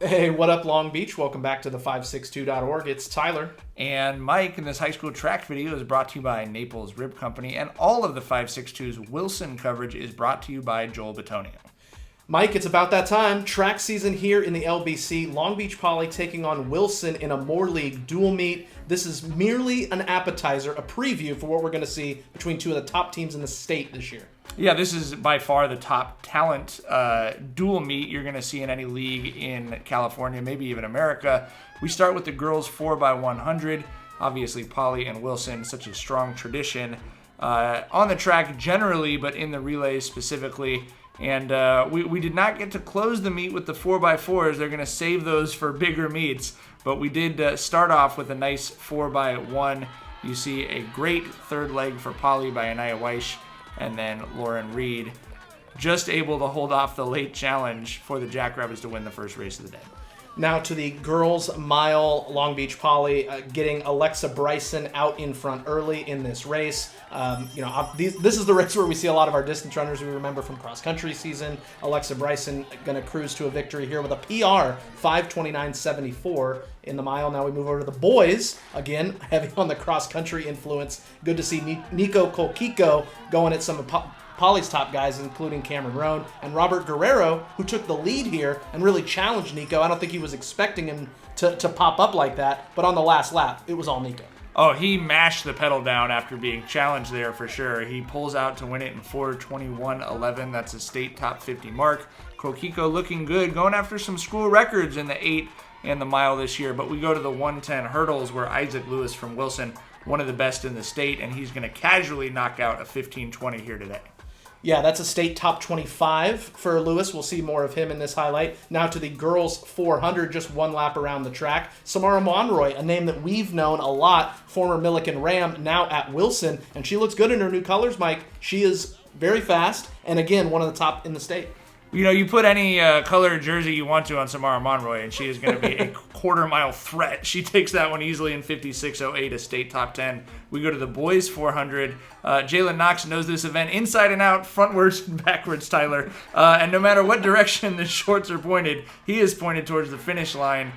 Hey, what up, Long Beach? Welcome back to the 562.org. It's Tyler. And Mike, in this high school track video is brought to you by Naples Rib Company, and all of the 562's Wilson coverage is brought to you by Joel Batonio. Mike, it's about that time. Track season here in the LBC. Long Beach Poly taking on Wilson in a Moore League dual meet. This is merely an appetizer, a preview for what we're going to see between two of the top teams in the state this year. Yeah, this is by far the top talent dual meet you're going to see in any league in California, maybe even America. We start with the girls 4x100. Obviously, Poly and Wilson, such a strong tradition on the track generally, but in the relays specifically. And we did not get to close the meet with the 4x4s. They're going to save those for bigger meets. But we did start off with a nice 4x1. You see a great third leg for Poly by Anaya Weish. And then Lauren Reed just able to hold off the late challenge for the Jackrabbits to win the first race of the day. Now to the girls' mile, Long Beach Poly getting Alexa Bryson out in front early in this race. This is the race where we see a lot of our distance runners we remember from cross-country season. Alexa Bryson going to cruise to a victory here with a PR 5:29.74 in the mile. Now we move over to the boys. Again, heavy on the cross-country influence. Good to see Nico Kolkiko going at some of Poly's top guys, including Cameron Roan and Robert Guerrero, who took the lead here and really challenged Nico. I don't think he was expecting him to pop up like that, but on the last lap, it was all Nico. Oh, he mashed the pedal down after being challenged there for sure. He pulls out to win it in 4:21.11. That's a state top 50 mark. Kokiko looking good, going after some school records in the 8 and the mile this year. But we go to the 110 hurdles where Isaac Lewis from Wilson, one of the best in the state, and he's going to casually knock out a 15:20 here today. Yeah, that's a state top 25 for Lewis. We'll see more of him in this highlight. Now to the girls 400, just one lap around the track. Samara Monroy, a name that we've known a lot, former Milliken Ram, now at Wilson, and she looks good in her new colors, Mike. She is very fast, and again, one of the top in the state. You know, you put any color jersey you want to on Samara Monroy, and she is going to be a quarter-mile threat. She takes that one easily in 56.08, a state top 10. We go to the boys 400. Jalen Knox knows this event inside and out, frontwards and backwards, Tyler. And no matter what direction the shorts are pointed, he is pointed towards the finish line.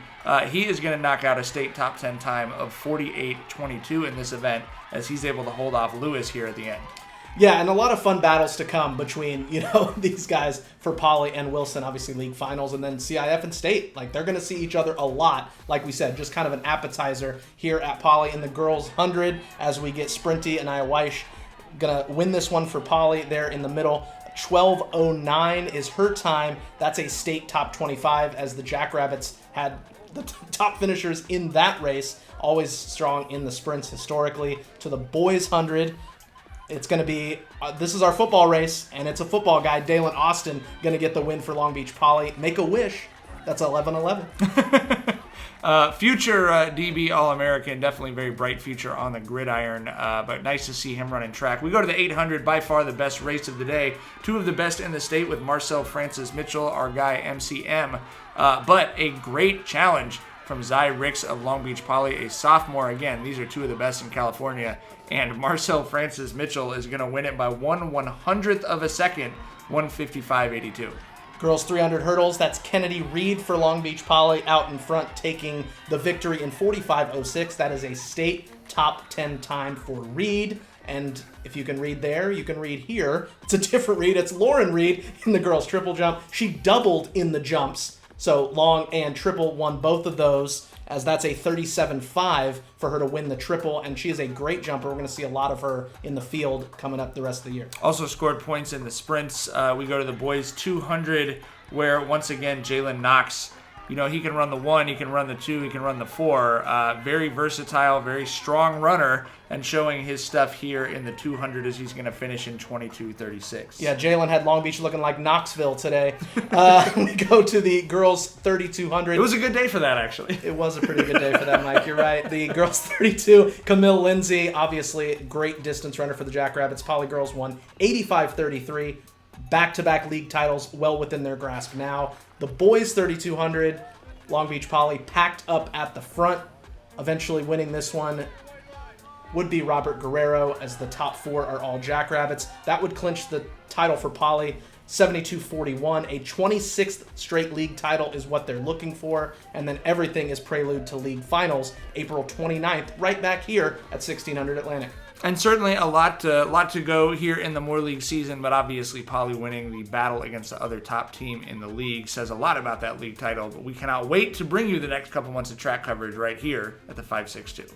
He is going to knock out a state top 10 time of 48.22 in this event, as he's able to hold off Lewis here at the end. Yeah, and a lot of fun battles to come between, these guys for Poly and Wilson, obviously league finals, and then CIF and state. Like, they're going to see each other a lot, like we said, just kind of an appetizer here at Poly in the girls 100 as we get Sprinty and Anaya Weish going to win this one for Poly there in the middle. 12:09 is her time. That's a state top 25 as the Jackrabbits had the top finishers in that race, always strong in the sprints historically. To the boys 100. It's going to be, this is our football race, and it's a football guy, Dalen Austin, going to get the win for Long Beach Poly. Make a wish. That's 11:11. Future DB All-American, definitely very bright future on the gridiron, but nice to see him running track. We go to the 800, by far the best race of the day. Two of the best in the state with Marcel Francis Mitchell, our guy MCM, but a great challenge from Zy Ricks of Long Beach Poly, a sophomore. Again, these are two of the best in California. And Marcel Francis Mitchell is going to win it by 1/100th of a second, 1:55.82. Girls 300 hurdles, that's Kennedy Reed for Long Beach Poly out in front, taking the victory in 45.06. That is a state top 10 time for Reed. And if you can read there, you can read here. It's a different Reed. It's Lauren Reed in the girls triple jump. She doubled in the jumps. So long and triple won both of those, as that's a 37.5 for her to win the triple, and she is a great jumper. We're going to see a lot of her in the field coming up the rest of the year. Also scored points in the sprints. We go to the boys 200, where once again Jalen Knox, he can run the 1, he can run the 2, he can run the 4. Very versatile, very strong runner, and showing his stuff here in the 200 as he's going to finish in 22.36. Yeah, Jalen had Long Beach looking like Knoxville today. We go to the girls 3,200. It was a good day for that, actually. It was a pretty good day for that, Mike. You're right. The girls 32, Camille Lindsay, obviously great distance runner for the Jackrabbits. Poly girls won 85.33. Back-to-back league titles well within their grasp now. The boys 3,200, Long Beach Poly packed up at the front, eventually winning this one. Would be Robert Guerrero, as the top 4 are all Jackrabbits. That would clinch the title for Poly 72-41. A 26th straight league title is what they're looking for. And then everything is prelude to league finals, April 29th, right back here at 1600 Atlantic. And certainly a lot to go here in the Moore League season, but obviously Poly winning the battle against the other top team in the league says a lot about that league title. But we cannot wait to bring you the next couple months of track coverage right here at the 562.